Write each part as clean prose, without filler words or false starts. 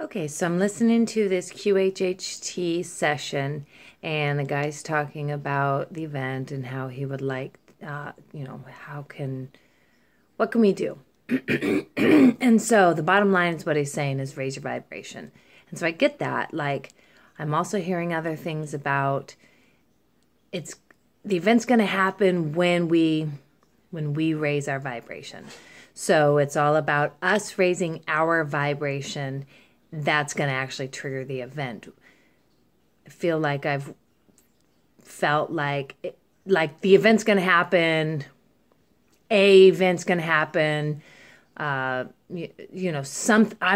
Okay, so I'm listening to this QHHT session, and the guy's talking about the event and how he would like, what can we do? And so the bottom line is what he's saying is raise your vibration. And so I get that. Like, I'm also hearing other things about the event's going to happen when we raise our vibration. So it's all about us raising our vibration. That's going to actually trigger the event. I feel like I've felt like the event's going to happen. A event's going to happen. I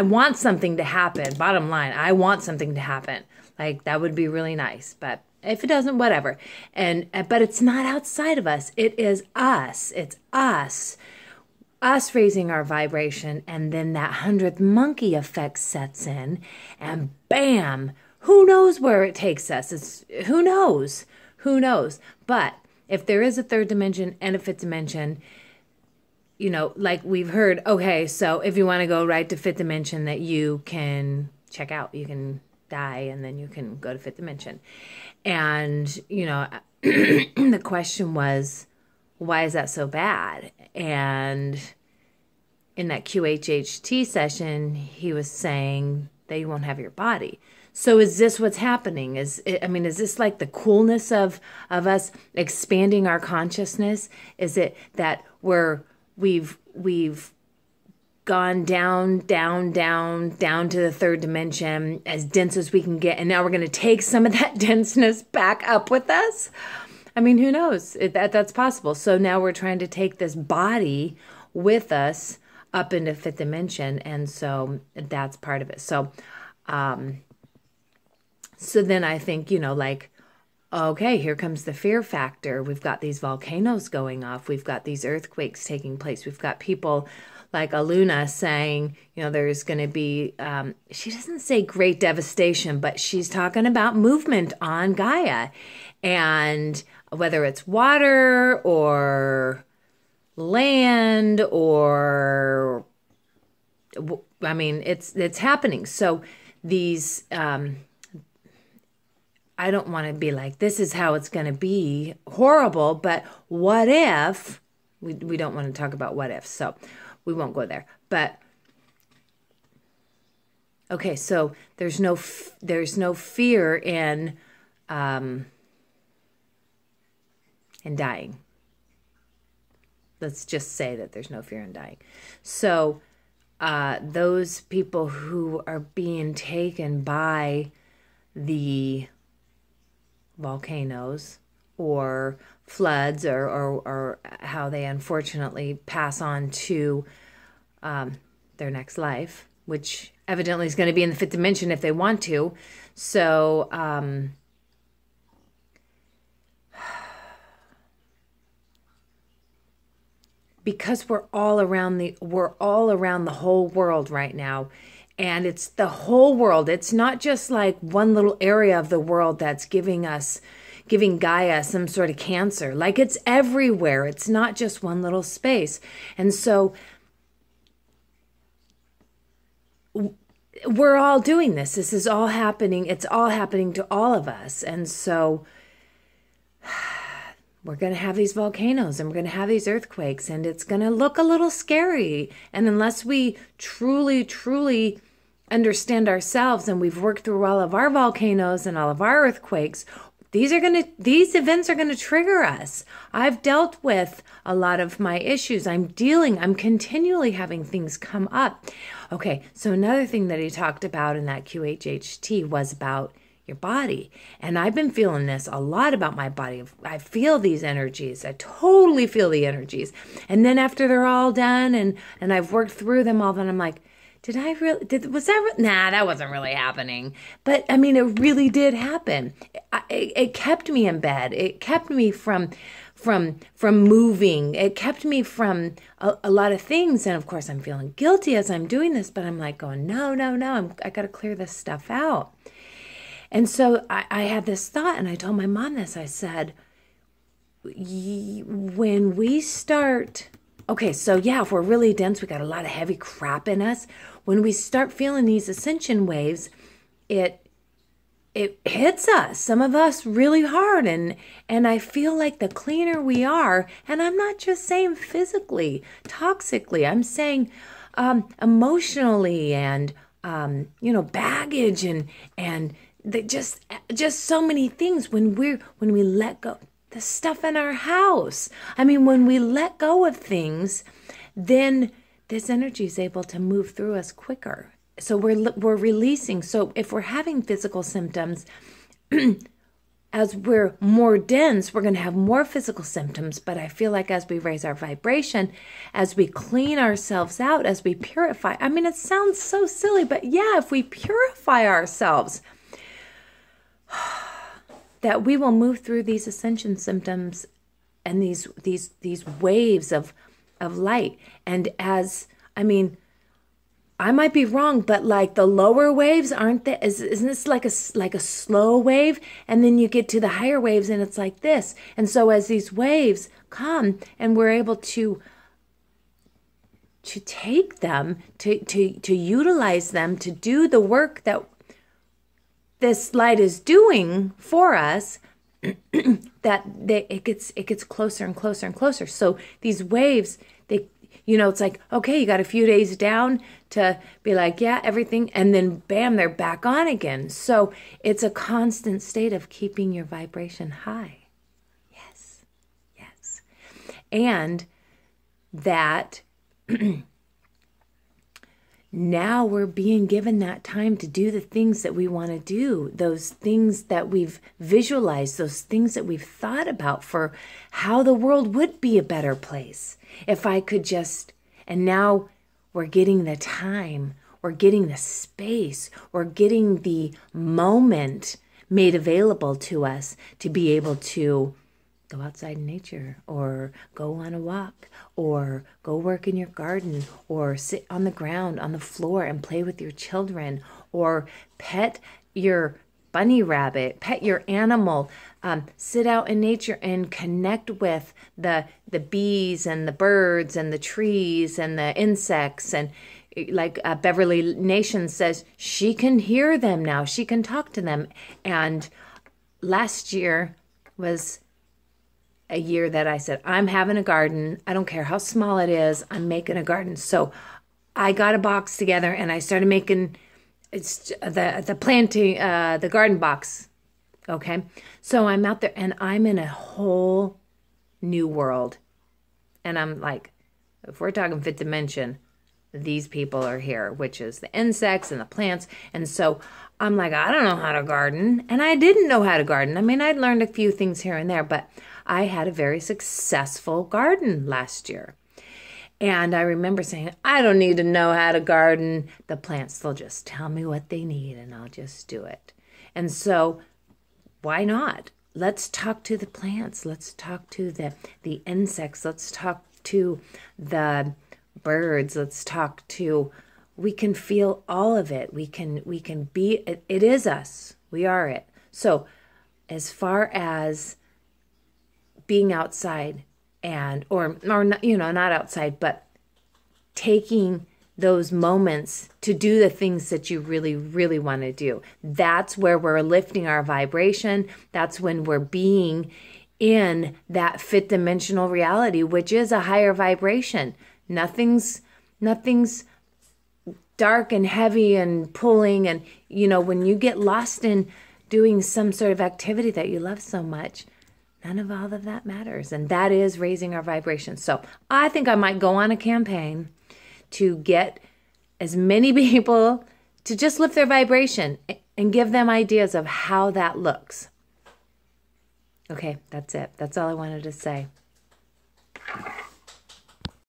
want something to happen. Bottom line, I want something to happen. Like, that would be really nice. But if it doesn't, whatever. But it's not outside of us. It is us. It's us. Us raising our vibration, and then that 100th monkey effect sets in, and bam, who knows where it takes us? Who knows? But if there is a third dimension and a fifth dimension, like we've heard, okay, so if you want to go right to fifth dimension, that you can check out, you can die, and then you can go to fifth dimension. And, the question was, why is that so bad? And in that QHHT session, he was saying that you won't have your body. So is this what's happening? Is this like the coolness of us expanding our consciousness? Is it that we've gone down to the third dimension, as dense as we can get, and now we're going to take some of that denseness back up with us? I mean, who knows? That's possible. So now we're trying to take this body with us up into fifth dimension, and so that's part of it. So, so then I think, okay, here comes the fear factor. We've got these volcanoes going off. We've got these earthquakes taking place. We've got people like Aluna saying, there's going to be, she doesn't say great devastation, but she's talking about movement on Gaia. And whether it's water or land or, it's happening. So these, I don't want to be like, this is how it's going to be horrible, but what if, we don't want to talk about what if, so we won't go there. But okay, so there's no fear in dying. Let's just say that there's no fear in dying. So those people who are being taken by the volcanoes or floods or how they unfortunately pass on to their next life, which evidently is going to be in the fifth dimension if they want to. So because we're all around the whole world right now, and it's the whole world. It's not just like one little area of the world that's giving Gaia some sort of cancer. Like, it's everywhere. It's not just one little space. And so we're all doing this. This is all happening. It's all happening to all of us. And so we're going to have these volcanoes, and we're going to have these earthquakes, and it's going to look a little scary. And unless we truly, truly understand ourselves, and we've worked through all of our volcanoes and all of our earthquakes, these events are going to trigger us. I've dealt with a lot of my issues. I'm continually having things come up. Okay, so another thing that he talked about in that QHHT was about your body. And I've been feeling this a lot about my body. I feel these energies. I totally feel the energies. And then after they're all done and I've worked through them all, then I'm like, that wasn't really happening. But I mean, it really did happen. It kept me in bed. It kept me from moving. It kept me from a lot of things. And of course, I'm feeling guilty as I'm doing this, but I'm like going, no, I got to clear this stuff out. And so I had this thought, and I told my mom this. I said, when we start Okay, so yeah, if we're really dense, we got a lot of heavy crap in us. when we start feeling these ascension waves, it hits us, some of us really hard. And I feel like the cleaner we are, and I'm not just saying physically, toxically, I'm saying emotionally and, baggage and just so many things when we let go. The stuff in our house. I mean, when we let go of things, then this energy is able to move through us quicker. So we're releasing. So if we're having physical symptoms, as we're more dense, we're going to have more physical symptoms. But I feel like as we raise our vibration, as we clean ourselves out, as we purify, I mean, it sounds so silly, but yeah, if we purify ourselves, that we will move through these ascension symptoms and these waves of light. And I might be wrong, but like the lower waves, isn't this like a slow wave? And then you get to the higher waves and it's like this. And so as these waves come and we're able to take them, to utilize them, to do the work that this light is doing for us, it gets closer and closer and closer. So these waves, it's like, okay, you got a few days down to be like, yeah, everything, and then bam, they're back on again. So it's a constant state of keeping your vibration high. Yes. And that now we're being given that time to do the things that we want to do, those things that we've visualized, those things that we've thought about for how the world would be a better place. If I could just, and now we're getting the time, we're getting the space, we're getting the moment made available to us to be able to go outside in nature, or go on a walk, or go work in your garden, or sit on the ground, on the floor and play with your children, or pet your bunny rabbit, pet your animal, sit out in nature and connect with the bees and the birds and the trees and the insects. And like Beverly Nation says, she can hear them now. She can talk to them. And last year was a year that I said, I'm having a garden. I don't care how small it is. I'm making a garden. So I got a box together and I started making the planting, the garden box. Okay. So I'm out there and I'm in a whole new world. And I'm like, if we're talking fifth dimension, these people are here, which is the insects and the plants. And so I'm like, I don't know how to garden. And I didn't know how to garden. I mean, I'd learned a few things here and there, but I had a very successful garden last year. And I remember saying, I don't need to know how to garden. The plants, they'll just tell me what they need and I'll just do it. And so why not? Let's talk to the plants. Let's talk to the insects. Let's talk to the birds. Let's talk to, we can feel all of it. We can be, it is us. We are it. So as far as being outside or not, not outside, but taking those moments to do the things that you really, really want to do. That's where we're lifting our vibration. That's when we're being in that fifth dimensional reality, which is a higher vibration. Nothing's dark and heavy and pulling. And, when you get lost in doing some sort of activity that you love so much, none of all of that matters. And that is raising our vibration. So I think I might go on a campaign to get as many people to just lift their vibration and give them ideas of how that looks. Okay, that's it. That's all I wanted to say.